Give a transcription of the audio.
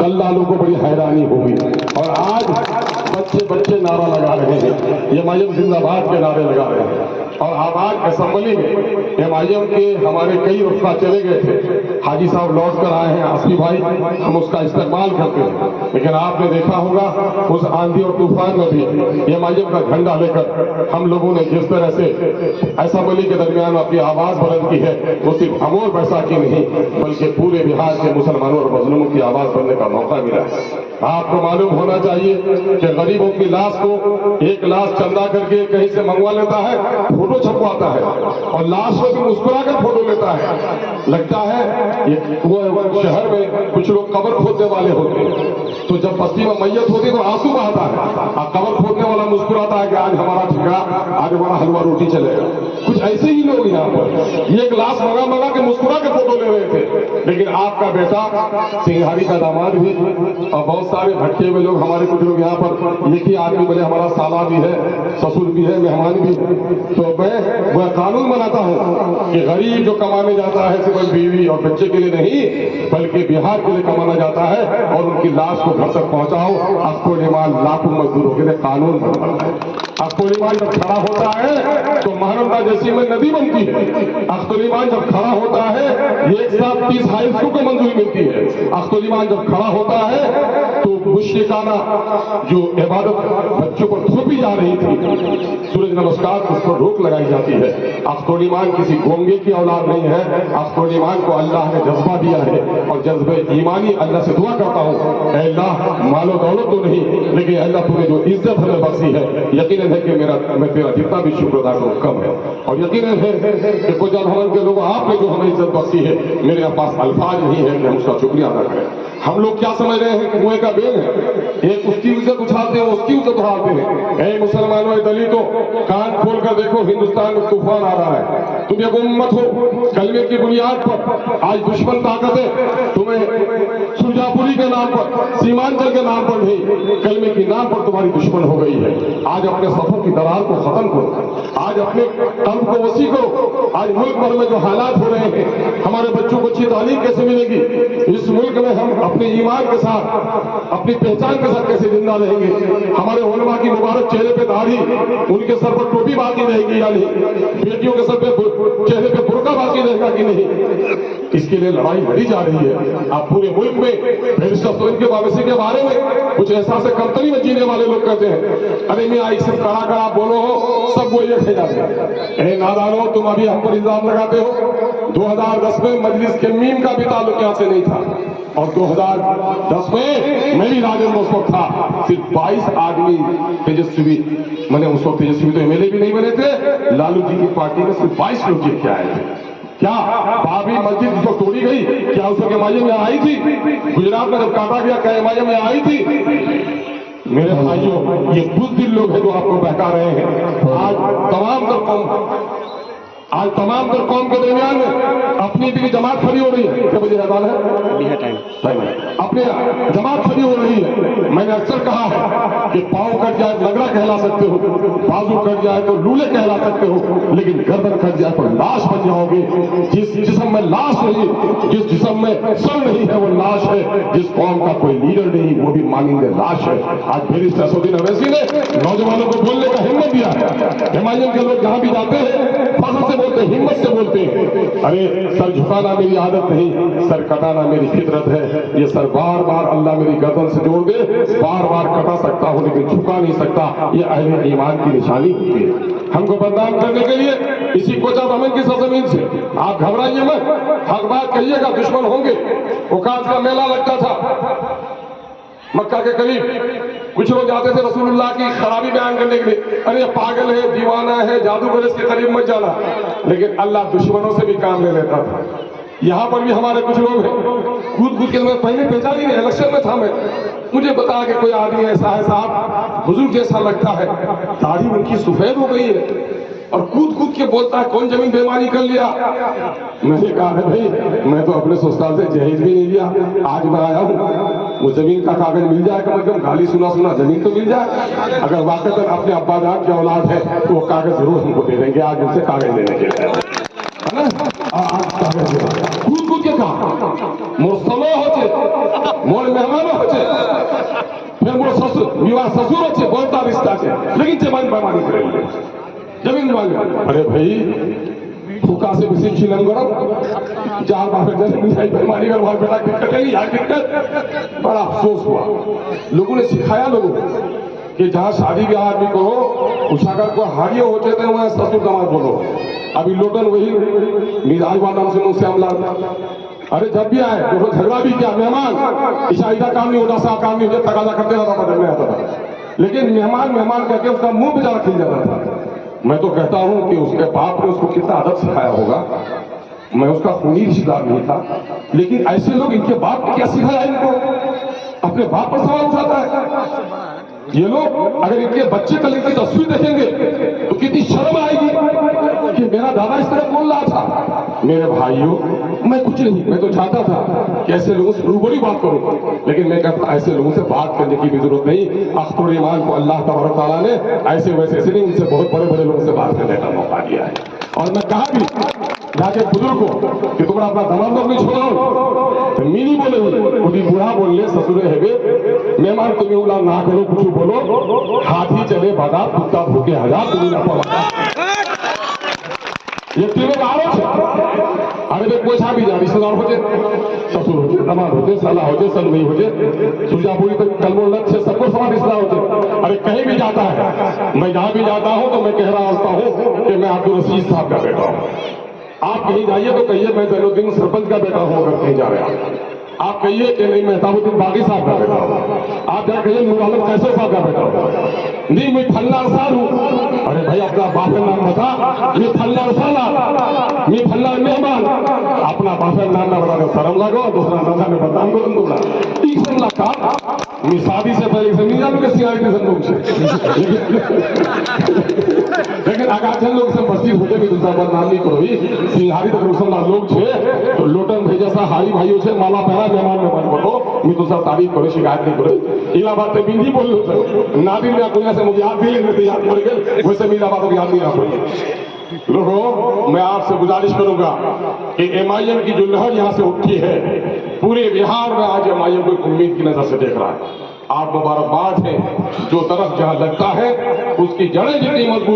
दल्लालों को बड़ी हैरानी होगी। और आज बच्चे बच्चे नारा लगा रहे हैं, ये एमआईएम जिंदाबाद के नारे लगा रहे हैं। और आबाद असेंबली में एमआईएम के हमारे कई रुखा चले गए थे, हाजी साहब लौट कर आए हैं, आसफी भाई, हम उसका इस्तेमाल करते हैं। लेकिन आपने देखा होगा उस आंधी और तूफान में भी एमआईएम का झंडा लेकर हम लोगों ने जिस तरह से असेंबली के दरमियान अपनी आवाज बुलंद की है, वो सिर्फ अमोर बैसाखी नहीं बल्कि पूरे बिहार के मुसलमानों और मजलूमों की आवाज बनने का मौका मिला है। आपको मालूम होना चाहिए कि गरीबों की लाश को 1 लाख चंदा करके कहीं से मंगवा लेता है, फोटो छपवाता है और लाश को भी मुस्कुरा कर फोटो लेता है। लगता है ये वो शहर में कुछ लोग कब्र खोदने वाले होते हैं, तो जब बस्ती में मैयत होती तो आंसू बहाता है, और कब्र खोदने वाला मुस्कुराता है कि आज हमारा ठिकाना, आज हमारा हलवा रोटी चलेगा। कुछ ऐसे ही लोग यहाँ पर 1 लाख मंगा के मुस्कुरा के फोटो ले रहे थे। लेकिन आपका बेटा सिंघारी का दामाद भी और बहुत सारे भटके हुए लोग, हमारे कुछ लोग यहाँ पर एक ही आदमी बोले हमारा साला भी है, ससुर भी है, मेहमान भी है। तो मैं वह कानून बनाता हूँ कि गरीब जो कमाने जाता है सिर्फ बीवी और बच्चे के लिए नहीं बल्कि बिहार के लिए कमाना जाता है, और उनकी लाश को घर तक पहुंचाओ। अख्तोलिमान लाखों मजदूरों के लिए कानून बनता है। अख्तोलिमान जब खड़ा होता है तो महानंदा जैसी में नदी बनती है। अख्तोलिमान जब खड़ा होता है एक साथ 30 हाई स्कूल को मंजूरी मिलती है। अख्तोलिमान जब खड़ा होता है तो मुश्रिकाना जो इबादत बच्चों पर थोपी जा रही थी, सूरज नमस्कार, उस पर रोक लगाई जाती है। अख्तोलिमान किसी गोंगे की औलाद नहीं है। अख्तोलिमान को अल्लाह ने जज्बा दिया है और जज्बे ईमानी अल्लाह से दुआ करता हूँ, ऐ अल्लाह मालो दौलत तो नहीं लेकिन अल्लाह तूने जो इज्जत हमें बख्शी है, यकीनन है कि मैं तेरा जितना भी शुक्र अदा करूं कम है। और यकीनन है कि गुजर भवन के लोगों आपने जो हमें इज्जत बख्शी है, मेरे पास अल्फाज नहीं है कि हम उसका शुक्रिया अदा करें। हम लोग क्या समझ रहे हैं कि कुएं का बेल है, एक उसकी इज्जत उछालते हैं, उसकी इज्जत उठाते हैं। ऐ मुसलमानों, दलितों, कान खोल कर देखो, हिंदुस्तान में तूफान आ रहा है। तुम एक उम्मत हो, कलमे की बुनियाद पर आज दुश्मन ताकत है तुम्हें सुरजापुरी के नाम पर, सीमांचल के नाम पर नहीं, कलमे के नाम पर तुम्हारी दुश्मन हो गई है। आज अपने सफों की दरार को खत्म करो, आज अपने कल्ब को वसी करो। आज मुल्क भर में जो हालात हो रहे हैं, हमारे बच्चों को अच्छी तालीम कैसे मिलेगी, इस मुल्क में हम अपने ईमान के साथ, अपनी पहचान के साथ कैसे जिंदा रहेंगे, हमारे उलमा की मुबारक चेहरे पे दाढ़ी, उनके सर पर टोपी बाकी रहेगी या नहीं, बेटियों के सर पे चेहरे पे बुर्का बाकी रहेगा कि नहीं, इसके लिए लड़ाई लड़ी जा रही है। आप पूरे मुल्क में के बाबसी के बारे में कुछ एहसास कमतरी में जीने वाले लोग कहते हैं, अरे मैं आई सब कड़ा कड़ा बोलो हो, सब वो ये जाते हैं। नादानो, तुम अभी हम पर इल्जाम लगाते हो। 2010 में मजलिस के मीम का भी ताल्लुक यहाँ से नहीं था, और 2010 में मैं भी राजेंद्र उस वक्त था, सिर्फ 22 आदमी तेजस्वी, मैंने उस वक्त तेजस्वी तो एमएलए भी नहीं बने थे, लालू जी की पार्टी में सिर्फ 22 लोग जीत के आए थे। क्या बाबरी मस्जिद जो तोड़ी गई, क्या उस वक्त एमआईएम में आई थी? गुजरात में जब काटा गया, क्या एमआईएम में आई थी? मेरे भाइयों, ये बुज़दिल लोग हैं जो आपको बहका रहे हैं। आज तमाम तर कौम के दरमियान में अपनी भी जमात खड़ी हो रही है। क्या मुझे याद है टाइम है, अपने जमात खड़ी हो रही है। मैंने अक्सर कहा है कि पाँव कट जाए लगड़ा कहला सकते हो, बाजू कट जाए तो लूले कहला सकते हो, लेकिन गर्दन कट जाए तो लाश बन जाओगे। जिस जिस्म में लाश नहीं, जिस जिस्म में सर नहीं है वो लाश है। जिस कौम का कोई लीडर नहीं वो भी मानिंदे लाश है। आज बैरिस्टर असदुद्दीन अवैसी ने नौजवानों को बोलने का हिम्मत दिया है। एमआईएम के लोग जहां भी जाते हैं फख्र से बोलते, हिम्मत से बोलते हैं, अरे सर झुकाना मेरी आदत नहीं, सर कटाना मेरी फितरत है। ये सर बार बार अल्लाह मेरी गर्दन से जोड़ दे, बार बार कटा सकता हूं लेकिन झुका नहीं सकता। ये अहले ईमान की निशानी होती है। हमको बदनाम करने के लिए इसी कोचा बमन की सरजमीन से आप घबराइए मत, हक बात कहिएगा, दुश्मन होंगे। औकात का मेला लगता था मक्का के करीब, कुछ लोग जाते थे रसूलुल्लाह की खराबी बयान करने के लिए, अरे पागल है, दीवाना है, जादूगर, इसके करीब मत जाना। लेकिन अल्लाह दुश्मनों से भी काम ले लेता था। यहाँ पर भी हमारे कुछ लोग हैं, कूद कूद के, मैं पहले पहचान ही नहीं, इलेक्शन में था मैं, मुझे बता के कोई आदमी ऐसा है साहब, बुजुर्ग जैसा लगता है, दाढ़ी उनकी सफेद हो गई है और कूद कूद के बोलता है कौन जमीन बेईमानी कर लिया। मैंने कहा भाई, मैं तो अपने ससुराल से जहेज भी नहीं लिया, आज मैं आया हूँ, वो जमीन का कागज मिल जाए, कम से कम गाली सुना सुना जमीन तो मिल जाए। अगर वाकई अपने अब्बा जान की औलाद है तो वो कागज जरूर हमको दे देंगे। आज उनसे कागज लेने के लिए कूद कूद के कहा मुर्सलो होते मोर मेहमान होचे फिर मोर ससुर विवाह ससुर होचे बोलता रिश्ता छे लेकिन जमीन बेमानी करे जमीन मांगे अरे भाई फूका से बेसी छिलन गरम चार बार जमीन जाई बेमानी कर भाई बेटा दिक्कत है यार दिक्कत बड़ा अफसोस हुआ लोगों ने सिखाया लोगों कि जहाँ शादी ब्याह आदमी करो उषाकर को हारियो होते थे वहाँ ससुर दामाद बोलो अभी लोटन वही मिजाज वाला से मुझसे हमला अरे जब भी आए तो झगड़ा भी किया मेहमान इशाइदा काम नहीं होता सा काम नहीं होता तकाजा करते रहता था में आता था लेकिन मेहमान कहते उसका मुंह बेचारा खिल जाता था मैं तो कहता हूँ कि उसके बाप ने उसको कितना अदब सिखाया होगा मैं उसका खूनी रिश्तेदार नहीं था लेकिन ऐसे लोग इनके बाप ने क्या सिखाया इनको अपने बाप पर सवाल उठाता है ये लोग अगर इनके बच्चे कल इनकी तस्वीर देखेंगे तो कितनी शर्म आएगी कि मेरा दादा इस तरह बोल रहा था मेरे भाइयों मैं कुछ नहीं मैं तो चाहता था कि ऐसे लोगों से रूबरू बात करूं लेकिन मैं कहता ऐसे लोगों से बात करने की भी जरूरत नहीं अख्तर ईमान को अल्लाह तबारक तआला ने ऐसे वैसे ऐसे नहीं उनसे बहुत बड़े बड़े लोगों से बात करने का मौका दिया है और मैं कहा भी जाके बुजुर्ग को कि तुम अपना दमाद लोग नहीं छोड़ो मिनी बोले खुदी बुढ़ा बोलने ससुरे है मेहमान तुम्हें उला ना करो कुछ बोलो हाथी चले बाजार कुत्ता भूखे हजार तुम्हें ना पड़ा ये तीनों आरोप अरे वे कोई भी जा रिश्तेदार होते ससुर होते दमाद होते साला होते सलमई होते सुजापुरी तक कलमोल से सबको समान रिश्तेदार होते अरे कहीं भी जाता है मैं जहां भी जाता हूं तो मैं कह रहा होता हूं कि मैं अब्दुल रशीद साहब का बेटा हूं आप कहीं जाइए तो कहिए मैं जैनुद्दीन सरपंच का बेटा हूं अगर कहीं जा रहे हैं आप कहिए कि नहीं मेहताबुद्दीन बागी साहब का बेटा हूं आप जरा कहिए नूर आलम कैसर साहब का बेटा हूं नहीं मैं फल्ला अरसाल हूं अरे भाई अपना बाप का नाम बता मैं फल्ला अरसाला मैं फल्ला मेहमान अपना बाप का नाम ना बताकर शर्म लगो दूसरा नाम में बदनाम करूं दूंगा ठीक समझ का मैं शादी से पहले जमीन जानू के सियारी के संदूक से लेकिन अगर लोग से मस्जिद होते भी दूसरा बदनाम नहीं करो सिंहारी तक मुसलमान लोग छे तो लोटन भेजा सा हारी भाइयों छे माला पहला मेहमान में बन बोलो मैं तो सब तारीफ करो शिकायत नहीं करो इलाहाबाद में बिंदी बोल लो नादिर में कुछ से मुझे याद भी नहीं याद पड़ गए वैसे भी इलाहाबाद को याद नहीं रहा लोगों मैं आपसे गुजारिश करूंगा कि एमआईएम की जो लहर यहाँ से उठी है पूरे बिहार में आज एमआईएम को उम्मीद की नजर से देख रहा है आप मुबारकबाद हैं जो तरफ जहां लगता है उसकी जड़ें जितनी मजबूत